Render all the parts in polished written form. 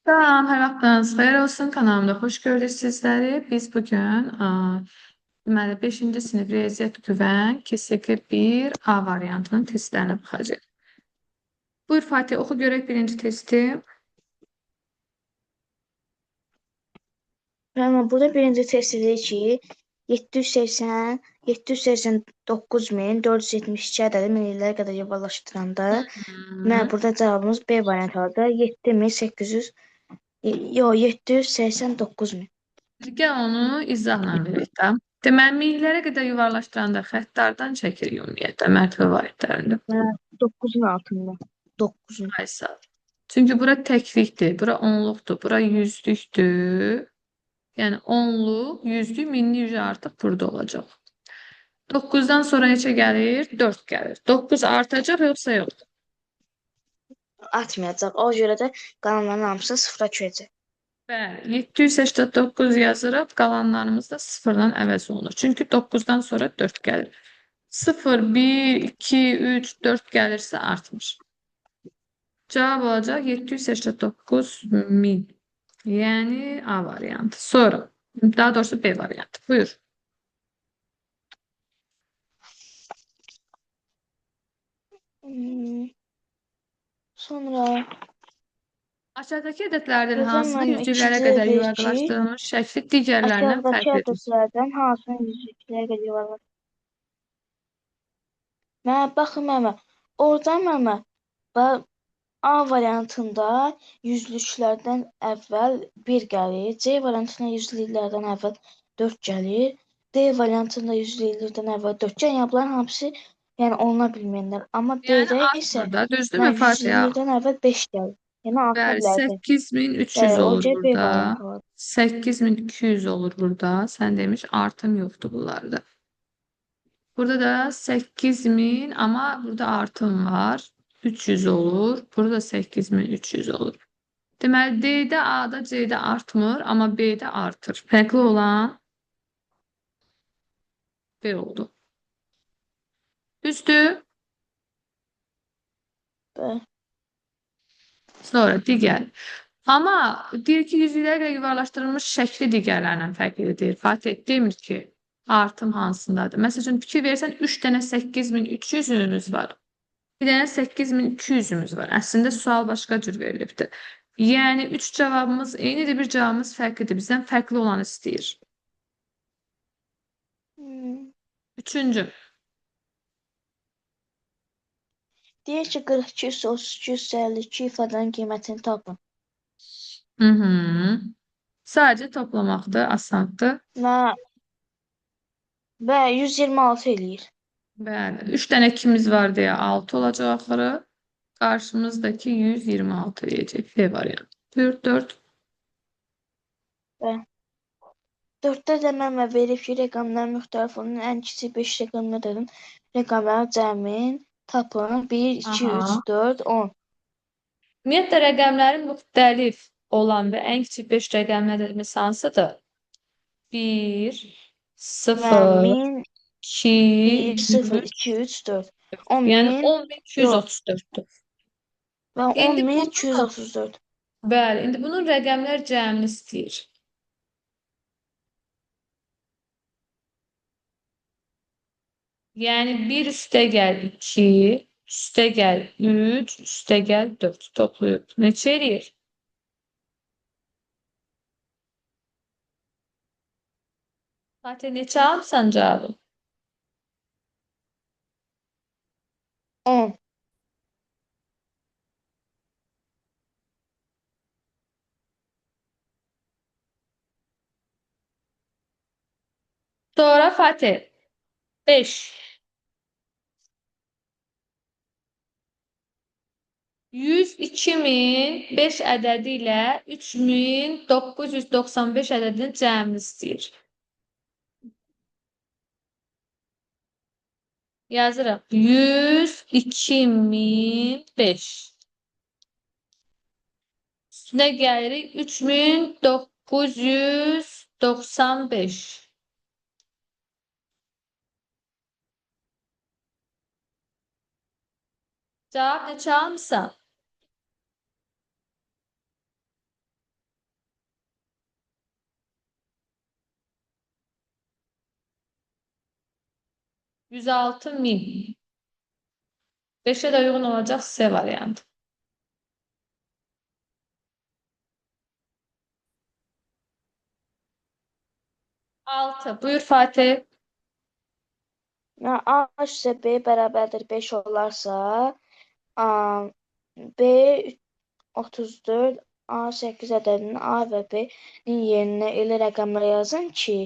Selam, her vaxtınız xeyir olsun. Kanalımda xoş gördük sizləri. Biz bugün deməli 5-ci sinif riyaziyyat güvən KSK 1 A variantının testlərinə baxacağıq. Buyur Fatih, oxu görək birinci testi. Ama burada birinci test edir ki 789.472 ədədi minillərə qədər yuvarlaşdıranda burada cavabımız B variantı aldı. 7800 yox 789.000. Gəl onu izahla verək də. Deməli, millərə qədər yuvarlaşdıranda xəttlərdən çəkir ümumiyyətlə mərtəbə variantlarında. 9'un altında. 9'un. Aysa. Çünki bura təklikdir, bura onluqdur, bura yüzlükdür. Yəni onluq, yüzlük, minlik artıq burada olacaq. 9'dan sonra neçə gəlir? 4 gəlir. 9 artacaq yoxsa yox? Atmayacaq. O görə də qalanların hamısı sıfıra düşəcək. Bəli, 789 yazırıq, qalanlarımız da sıfırdan əvəz olunur. Çünki 9'dan sonra 4 gəlir. 0, 1, 2, 3, 4 gəlirsə artmış. Cavab olacaq 789 min. Yəni A variantı. Sonra, daha doğrusu B variantı. Buyur. Sonra Aşağıdakı ədədlərdən burada hansısı mənim yüzlüklərə ikinci qədər deyir ki, yuvarlaşdırılmış şəkli digərlərindən aşağıdakı fərqlidir? ədədlərdən hansının yüzlüklərə qədər yuvarlaşdırılmış? Baxın mənə, orada mənə A variantında yüzlüklərdən əvvəl 1 gəlir, C variantında yüzlüklərdən əvvəl 4 gəlir, D variantında yüzlüklərdən əvvəl 4 gəlir. Yəni bunların hamısı oluna bilməyənlər. Amma Yəni D-də isə artmır da, düzdürmü Fatih? yüzlüklərdən əvvəl 5 gəlir. Yəni arta Bəli, bilərdi. 8300 Bəli, o olur C B burada. variantı var. 8200 olur burada. Sən demiş artım yoxdur bunlarda. Burada da 8000 ama burada artım var. 300 olur. Burada 8300 olur. Deməli D'də, A'da, C'də artmır, amma B'də artır. Fərqli olan B oldu. Düzdür? Bəli. Sonra digər. Amma deyir ki, yüzlüklərə görə yuvarlaşdırılmış şəkli digərlərindən fərqlidir deyir. Fatih demir ki, artım hansındadır. Məsəl üçün fikir versən 3 dənə 8300'ümüz var. Bir dənə 8200'ümüz var. Əslində sual başqa cür verilibdir. Yəni 3 cavabımız eynidir, bir cavabımız fərqlidir. Bizdən fərqli olanı istəyir. Üçüncü. Deyir ki 42 32 52 ifadənin qiymətini tapın. Hı -hı. Sadəcə toplamaqdır, asandır. Və 126 eləyir. Bəli. 3 dənə 2'miz var deyə 6 olacaq axırı. Qarşımızdakı 126 eləyəcək. B variantı. 4. Və 4-də də mənə verib ki, rəqəmlər müxtəlif olan ən kiçik 5 rəqəmli ədədin rəqəmləri cəmin tapın. 1, 2, 3, 4, 10. Ümumiyyətlə rəqəmlərin müxtəlif olan və ən kiçik 5 rəqəmli ədədimiz hansıdır? 1, 0, 1000, 2, 1, 0, 100, 2, 3, 4. yəni 10.000 yox. 10234'tür. Və İndi 10.234. bəli, indi bunun rəqəmlər cəmini istəyir. Yəni 1 üstəgəl 2, üstəgəl 3, üstəgəl 4 toplayıb. Neçə eləyir? Fatih neçə alırsan cavabı? 10. Sonra Fatih 5. 102.000 5 ədədi ilə 3995 ədədinin cəmini istəyir. Yazırıq. 102.005. Üstünə gəlirik 3995. Cavab neçə almısan? 106 min. 5'e de uygun olacak S variantı. 6. Buyur Fatih. A üstə B bərabərdir 5 olarsa, A, B 34, A 8 ədədinin A və B-nin yerinə elə rəqəmlər yazın ki,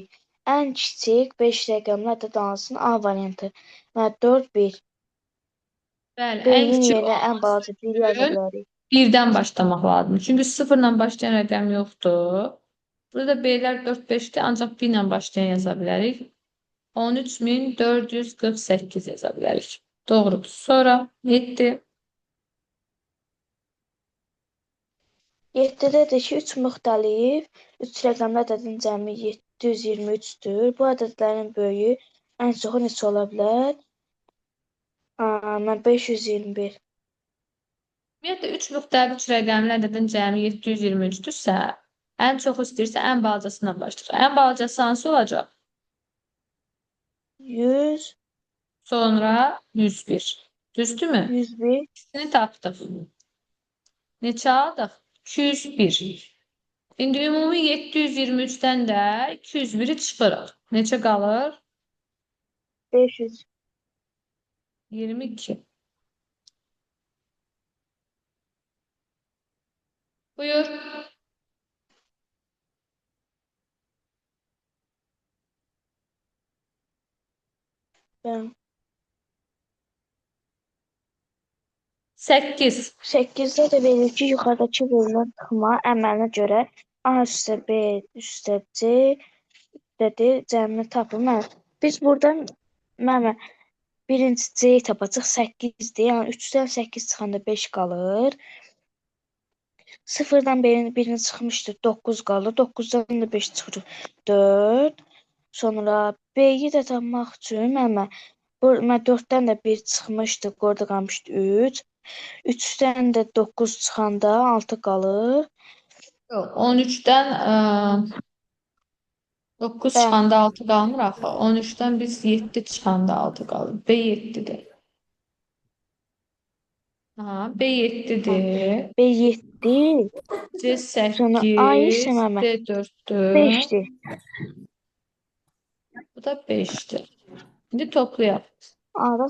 ən kiçik 5 rəqəmli ədəd alınsın. A variantı. Və 4, 1. Bəli, ən B-nin kiçik yerinə ən olması balaca 1 yaza üçün bilərik. birdən başlamaq lazımdır. Çünki sıfırla başlayan rəqəm yoxdur. Burada B'lər 4-5'dir, ancaq 1 ilə başlayan yaza bilərik. 13.448 yaza bilərik. Doğrudur. Sonra 7. 7-dədir ki, 3 müxtəlif 3 rəqəmli ədədin cəmi 723-dür. Bu ədədlərin böyüyü ən çoxu neçə ola bilər? Mən 521. Ümumiyyətlə 3 müxtəlif 3 rəqəmli ədədin cəmi 723-dürsə, ən çox istəyirsə ən balacasından başlayır. Ən balacası hansı olacaq? 100, Sonra 101. Düzdürmü? 101, İkisini tapdıq. Neçə aldıq? 201. İndi ümumi 723'dən də 201'i çıxırıq. Neçə qalır? 500. 22. Buyur. Ben 8. 8'də də verir ki, yuxarıdakı verilən çıxma əməlinə görə A üstə B üstə C dedi, cəmini tapın. Biz burada məmə birinci C tapacaq 8-dir. Yəni 3-dən 8 çıxanda 5 qalır. 0-dan birini çıxmışdır 9 qalır. 9-dan da 5 çıxır 4. Sonra B-yi də tapmaq üçün məmə 4-dən də 1 çıxmışdı, orada qalmışdı 3. 3-dən də 9 çıxanda 6 qalır. Yox, 13'dən 9 Bəli. çıxanda 6 qalmır axı. 13'dən biz 7 çıxanda 6 qalır. B 7'dir. Ha, B 7'dir. B 7. C Sonra A isə 8. məmə D 4'tür. 5'dir. Bu da 5'tir. Şimdi toplayalım. A'da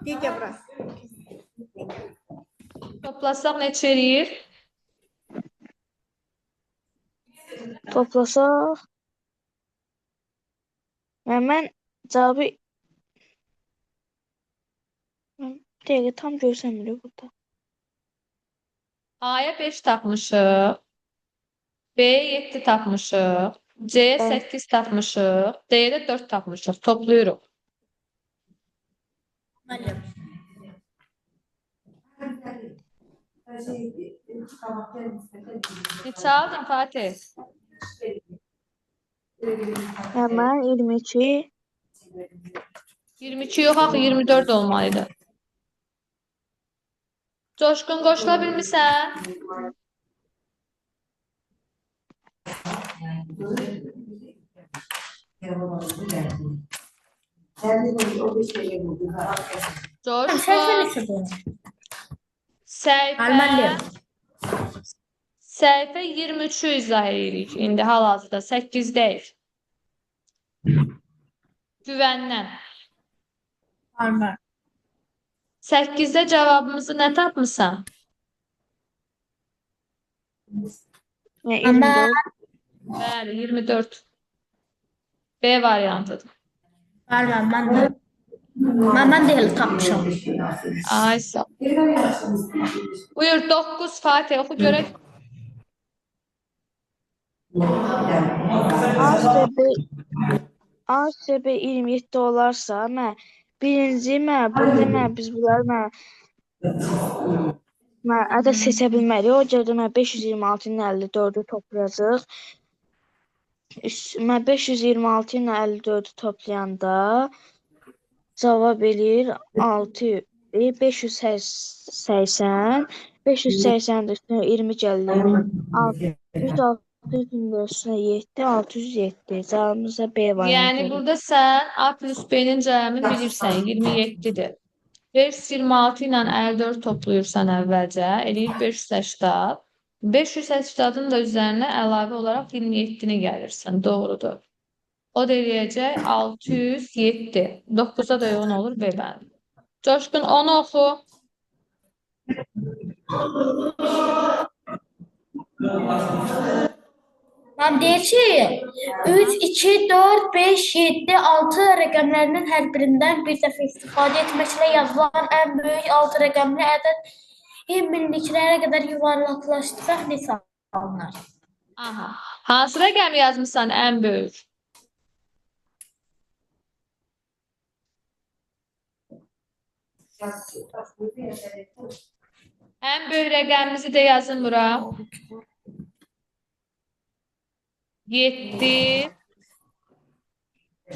Digə bura. Toplasaq neçə eləyir? toplasaq mən cavabı bir dəqiqə tam görsənmir burada. A'ya 5 tapmışıq. B'ye 7 tapmışıq. C'ye Bəli. 8 tapmışıq. D'ye de 4 tapmışıq. Topluyoruz. Neçə aldın Fatih? Mən 22 22 yox axı 24 olmalıydı. Coşqun qoşula bilmirsən? Coşqun. Səhifə. Səhifə 23'ü izah edirik. İndi hal-hazırda 8 deyil. Güvəndən. 8'də cavabımızı nə tapmısan? 24. Bəli, 24. B variantıdır. Mən də elə tapmışam. Ay sağ ol. Buyur 9 Fatih oxu görək. A üstə B 27 olarsa, birinci burada biz bunları ədəd seçə bilmərik. O görə 526 ilə 54'ü toplayacaq. 526 ilə 54'ü toplayanda cavab eləyir 6 580. 580'də üstünə 20 gəlir. 660 4 üstünə 7, 607. Cavabımız da B variantı Yəni olur. burada sən A plus B-nin cəmini bilirsən, 27-dir. 526 ilə 54 toplayırsan əvvəlcə, eləyir 580. 580-ın da üzərinə əlavə olaraq 27-ni gəlirsən, doğrudur. O da eləyəcək 607. 9-a da yoğun olur B bəndi. Coşqun, onu oxu. Mən deyir ki, 3, 2, 4, 5, 7, 6 rəqəmlərinin hər birindən bir dəfə istifadə etməklə yazılan ən böyük 6 rəqəmli ədəd minliklərə qədər yuvarlaqlaşdıraq neçə alınır? Aha. Hansı rəqəmi yazmısan ən böyük? Ən böyük rəqəmimizi də yazın bura. 7.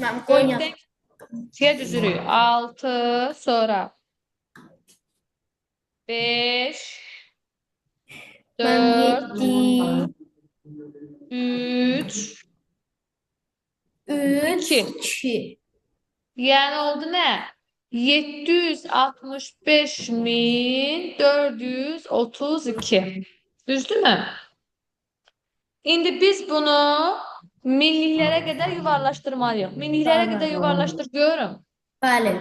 Mən Konya. 4'ten düzülüyor. 6 sonra 5 Mən 4 7, 3 3, 2. 2. Yani oldu ne? 765.432. Düzdü mü? Şimdi biz bunu millilərə qədər yuvarlaşdırmalıyıq. Millilərə qədər yuvarlaşdır görüm. Bəli.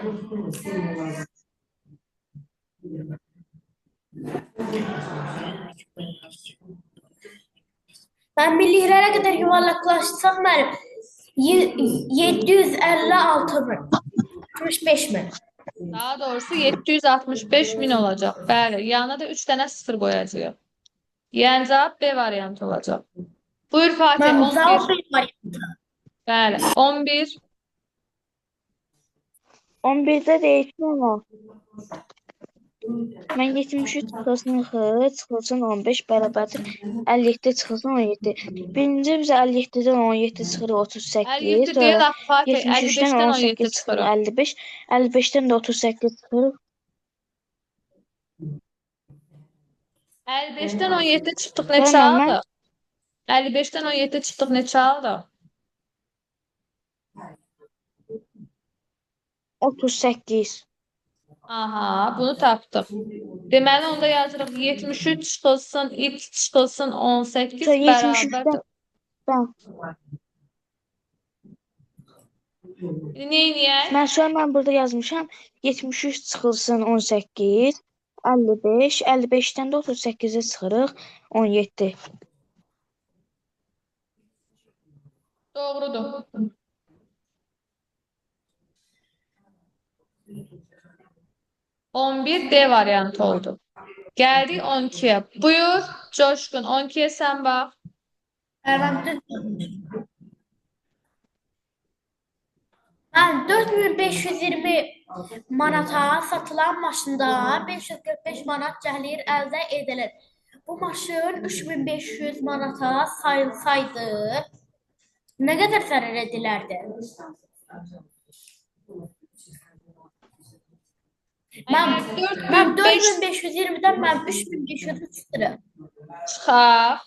Mən millilərə qədər yuvarlaqlaşsaq mənim 756 min, 65 min. Daha doğrusu 765.000 olacaq. Bəli, yanına da 3 dənə 0 qoyacağıq. Yəni cavab B variantı olacaq. Buyur Fatih, Mən 11. cavab B variantı. Bəli, 11. 11-də deyilsin ama. Mən 73 çıxılsın X, çıxılsın 15 bərabərdir 57 çıxılsın 17. Birinci bizə 57-dən 17 çıxır 38. 57 Sonra deyil, Fatih, 73-dən 55-dən 18 17 çıxır çıxır. 55. 55-dən də 38 çıxır. 55-dən 17 çıxdıq neçə Tamam, mən- aldıq? 55-dən 17 çıxdıq neçə aldıq? 38. Aha, bunu tapdıq. Deməli onda yazırıq 73 çıxılsın, x çıxılsın 18 Sonra 73-dən bərabərdir. ben. Neyniyək? Mən burada yazmışam. 73 çıxılsın 18. 55. 55-dən də 38-ə çıxırıq 17. Doğrudur. On bir D variantı oldu. Geldik 12'ye. Buyur Coşkun. 12'ye sen bak. Mən 4520 manata satılan maşında 545 manat gəlir əldə edilir. Bu maşın 3500 manata sayılsaydı nə qədər zərər edilərdi? Mən Eğer 4500 4520-dən mən 3500 çıxırım. çıxar.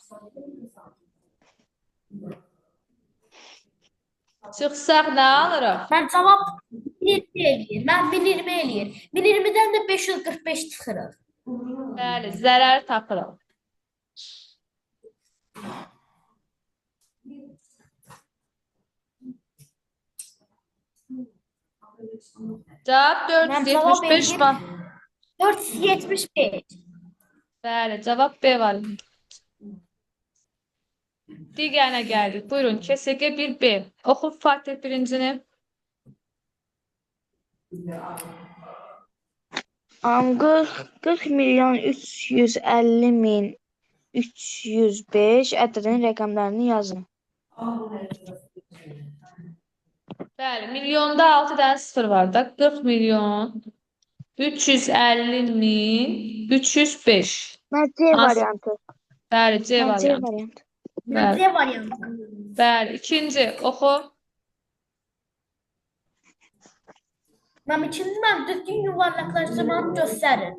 Çıxsaq nə alırıq? Mən cavab 20 eləyir. Mən 1020 eləyir. 1020-dən də 545 çıxırıq. Bəli, zərər tapırıq. Cavab Mən cavab 475 eləyir. man. 475. Bəli, cavab B var. Digərinə gəldik. Buyurun, KSG 1B. Oxu Fatih birincini. 40 milyon 350 min 305 ədədin rəqəmlərini yazın. Bəli, milyonda 6 dənə sıfır var da. 40 milyon 350 min 305. Mən C Hansı- variantı. Bəli, C Mən C variantı. variantı. Mən Bəli. C variantı. Bəli, ikinci oxu. Mən düzgün yuvarlaqlaşdırmanı göstərin.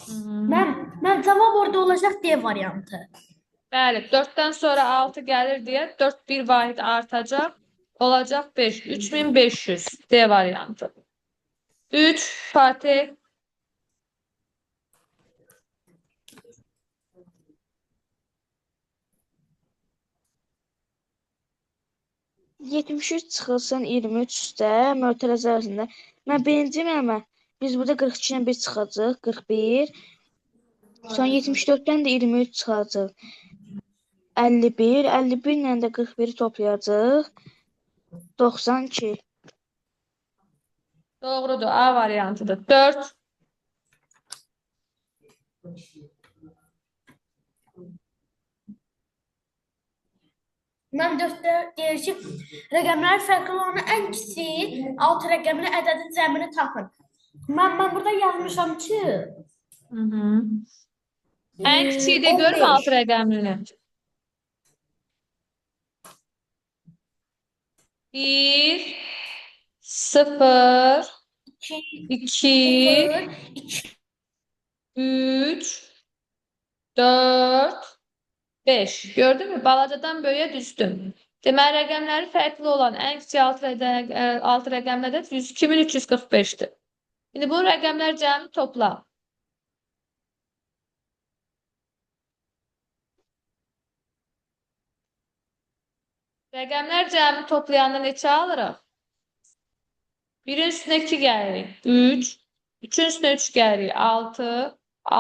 Hı. Mən cavab orada olacaq D variantı. Bəli, 4-dən sonra 6 gəlir deyə 4 bir vahid artacaq. Olacaq 5. 3500 D variantı. 3 Fatih. 73 çıxılsın 23 üstə mötərizə ərzində. Mən birinci məmə biz burada 42-dən 1 çıxacaq 41. Sonra 74-dən də 23 çıxacaq 51. 51 ilə də 41-i toplayacaq 92. Doğrudur. A variantıdır. 4. Mən 4-də deyir ki, rəqəmlər fərqli olanı ən kiçik 6 rəqəmli ədədin cəmini tapın. Mən burada yazmışam ki, Hı -hı. Ən kiçiyi də görmə 6 rəqəmlini. 1 0 2 2 2 3 4 5. Gördün mü? Balacadan böyüyə düşdüm. Deməli, rəqəmləri fərqli olan ən kiçik 6 rəqəmli ədəd 2345-dir. İndi bu rəqəmlər cəmi topla. Rəqəmlər cəmi toplayanda neçə alırıq? 1-in üstünə 2 gəlirik. 3. 3-ün üstünə 3 gəlirik. 6.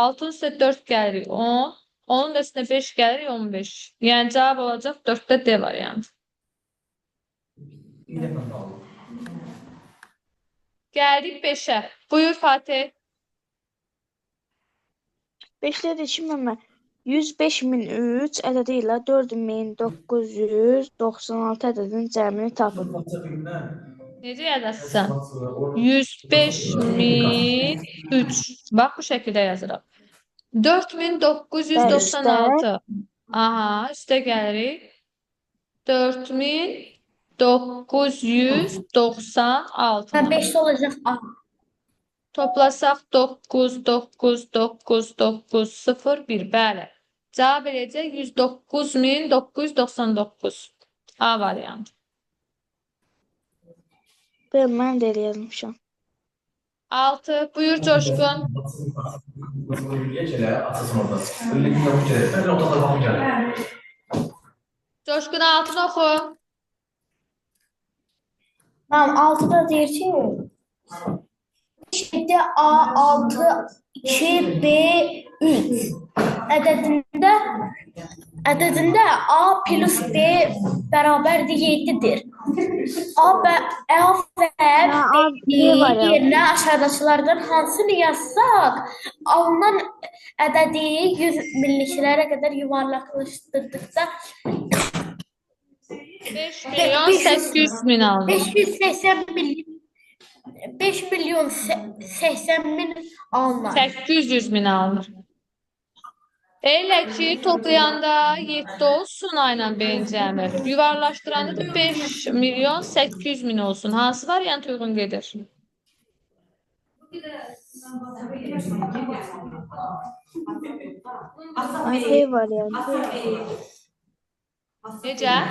6-ın üstünə 4 gəlirik. 10. Onun da üstünə 5 gəlirik. 15. Yəni cavab olacaq 4-də D variantı. Gəldik 5-ə. Buyur Fatih. 5-də də ki məmə 105.003 ədədi ilə 4996 ədədin cəmini tapın. Necə yazarsan? 105.003. Bax bu şəkildə yazırıq. 4996. Aha, üstə gəlirik. 4996. və 5 olacaq A. Toplasaq 9, 9, 9, 9, 0, 1. Bəli. Cavab eləyəcək 109.999. A variantı. Mən də elə yazmışam. 6. Buyur Coşkun. Coşkun 6'ını oxu. Tamam, 6'da deyir ki, 7 A6 2 B 3 ədədində A plus B bərabərdir 7-dir. A və B yerinə aşağıdakılardan hansını yazsaq, alınan ədədi 100 minliklərə qədər yuvarlaqlaşdırdıqda 5.800.000 aldı. 5.080.000 alınar. 800.000 alınır. Elə ki, toplayanda 7 olsun ayla beyin cəmi. Yuvarlaşdıranda da 5.800.000 olsun. Hansı variant uyğun gedir? D variantı. Necə?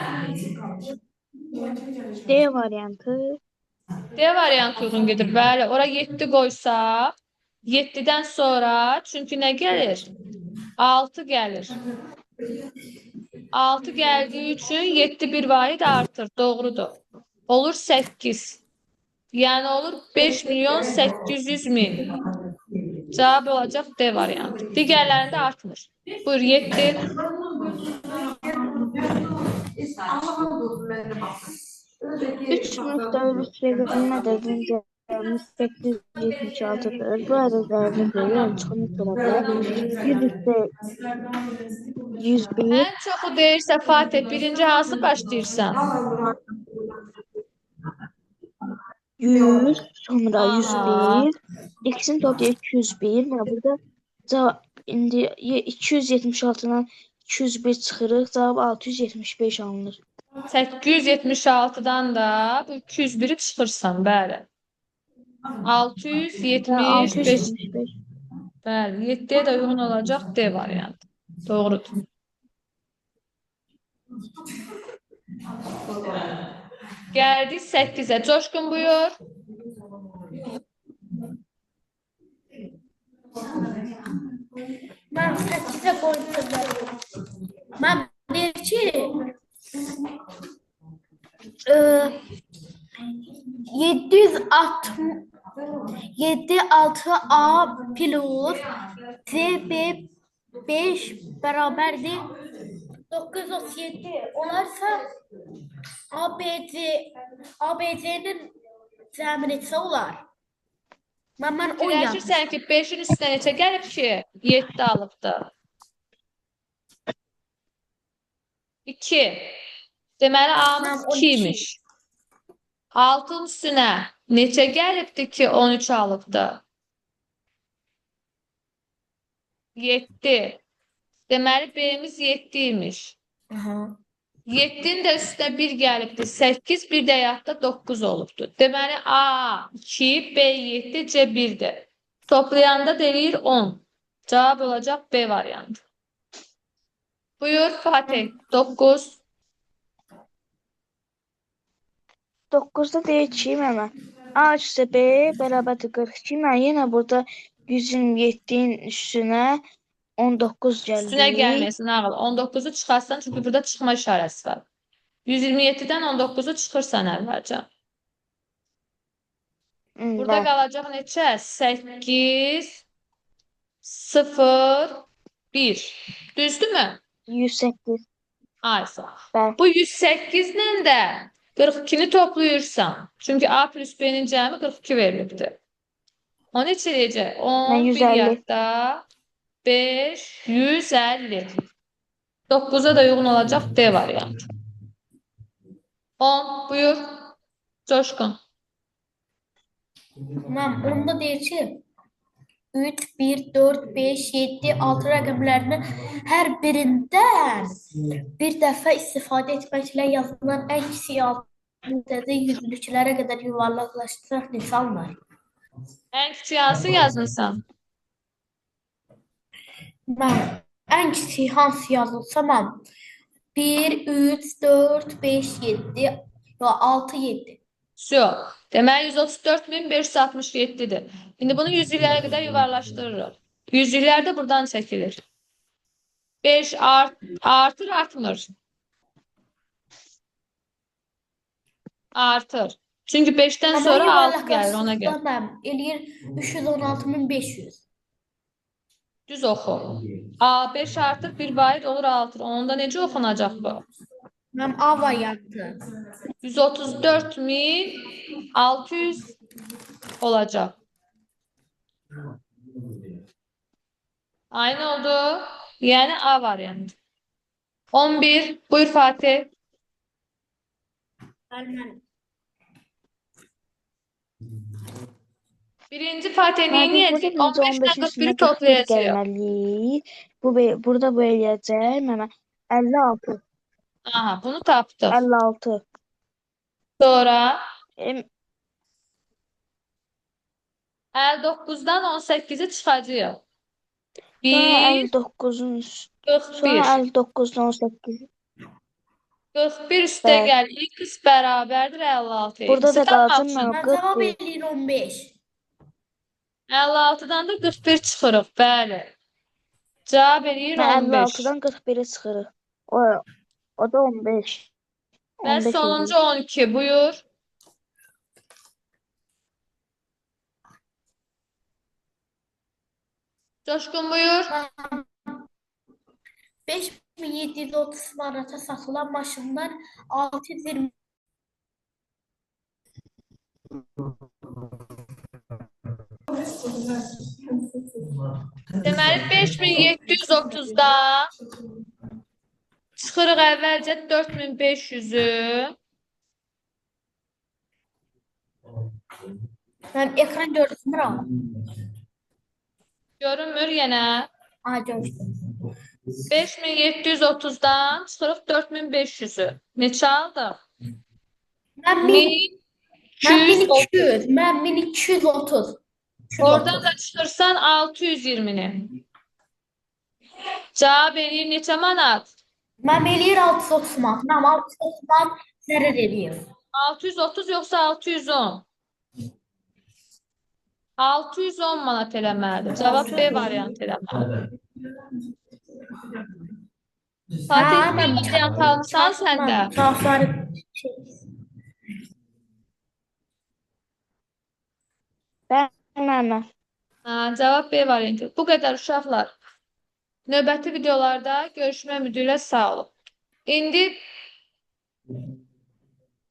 D variantı. D variantı uyğun gedir. Bəli, ora 7 qoysaq, 7-dən sonra çünki nə gəlir? 6 gəlir. 6 gəldiyi üçün 7 bir vahid artır. Doğrudur. Olur 8. Yəni olur 5.800.000. Cavab olacaq D variantı. Digərlərində artmır. Buyur 7. 3.3 rəqəmin ədədinin cəmi 876-dır. Bu ədədlərin böyüyü çıxın tərəfə 101. Ən çoxu deyirsə Fatih, birinci hansı başlayırsan? 100, sonra 101. İkisini toplayıb 201. Və burada cavab indi 276-dan 201 çıxırıq. Cavab 675 alınır. 876-dan da bu 201-i çıxırsan, bəli. 675. 675. Bəli, 7-yə də uyğun olacaq D variantı. Doğrudur. Geldik 8'e. Coşkun buyur. Mən 8-ə qoydum. Mən deyir ki, e, 760 76A plus CB5 bərabərdir 937. Olarsa ABC-nin cəmi neçə olar? Mən o yazdım. Fikirləşirsən ki 5'in üstünə neçə gəlib ki 7 alıbdı. 2. Deməli A'mız Tamam, 2 12. imiş. 6'ın üstünə neçə gəlibdi ki 13 alıbdı? 7. Deməli B'miz 7 imiş. Aha. 7'nin də üstünə 1 gəlibdi. 8, bir də yaxud da 9 olubdu. Deməli A 2, B 7, C 1'dir. Toplayanda deyir 10. Cavab olacaq B variantı. Buyur Fatih. 9. 9'da deyir ki, mənə A üstə B bərabərdir 42. Mən yenə burada 127'nin üstünə 19 Üstünə gəldi. gəlməsin ağıl. 19'u çıxarsan çünki burada çıxma işarəsi var. 127'dən 19'u çıxırsan əvvəlcə. Burada Bəli. qalacaq neçə? 8, 0, 1. Düzdürmü? 108. Ay sağ ol. Bəli. Bu 108 ilə də 42'ni toplayırsan. Çünki A plus B'nin cəmi 42 verilibdir. O neçə edəcək? 10, Mən 1 150. yaxda 5, 150. 9'a da uyğun olacaq D variantı. 10, buyur. Coşkun. Mən onda deyir ki, 3, 1, 4, 5, 7, 6 rəqəmlərinin hər birindən bir dəfə istifadə etməklə yazılan ən kiçik adədi yüzlüklərə qədər yuvarlaqlaşdıraraq neçə alınır? Ən kiçik hansı yazmısan? Mən ən kiçik hansı yazılsa mən 1, 3, 4, 5, 7, 6, 7. Yox. Deməli 134.567'dir. İndi bunu yüzlüklərə qədər yuvarlaşdırırıq. Yüzlüklər də buradan çəkilir. 5 artır, artmır. Artır. Çünki 5'dən sonra 6 gəlir ona görə. Mən eləyir 316.500. Düz oxu. A 5 artır, 1 vahid olur 6. Onda necə oxunacaq bu? Mən A variantı. 134.600 olacaq. Aynı oldu. Yəni A variantı. 11. Buyur Fatih. Mən Birinci Fatih Burada neyi birinci edəcək? 15'dən 15'in 41'i üstünə 41 toplayacaq. gəlməli. Burada bu eləyəcək mənə 56. Aha, bunu tapdıq. 56. Sonra Em, 59'dan 18'i çıxacağıq. Sonra 1, 59'un üstü. 41. Sonra 59'dan 18. 41 üstə Bəli. gəl. X bərabərdir 56'ya. Burada İkisi da qalacaq tapmamışıq. mənə cavab 41. eləyir 15. 56'dan da 41 çıxırıq. Bəli. Cavab eləyir Mən 15. 56'dan 41'e çıxırıq. O da 15. Və 15 sonuncu eləyir. 12. Buyur. Coşkun buyur. 5730 manata satılan maşınlar 620 Deməli 5730'dan çıxırıq əvvəlcə 4500'ü. Mən ekran görmürəm. Görünmür yenə. Aha, gördüm. 5730'dan çıxırıq 4500'ü. Neçə aldıq? Mən 1230. Mən 1230. Oradan da çıxırsan 620'ni. Cavab eləyir neçə manat? Mən eləyir 630 manat. Mənim 630 manat zərər eləyir. 630 yoxsa 610? 610 manat eləməlidir. Cavab B 610. variantı eləməlidir. Hə, Fatih, B mən variantı almısan sən də. cavabları Bəli müəllimə. Hə, cavab B variantı. Bu qədər uşaqlar. Növbəti videolarda görüşmək ümidi ilə sağ olun. İndi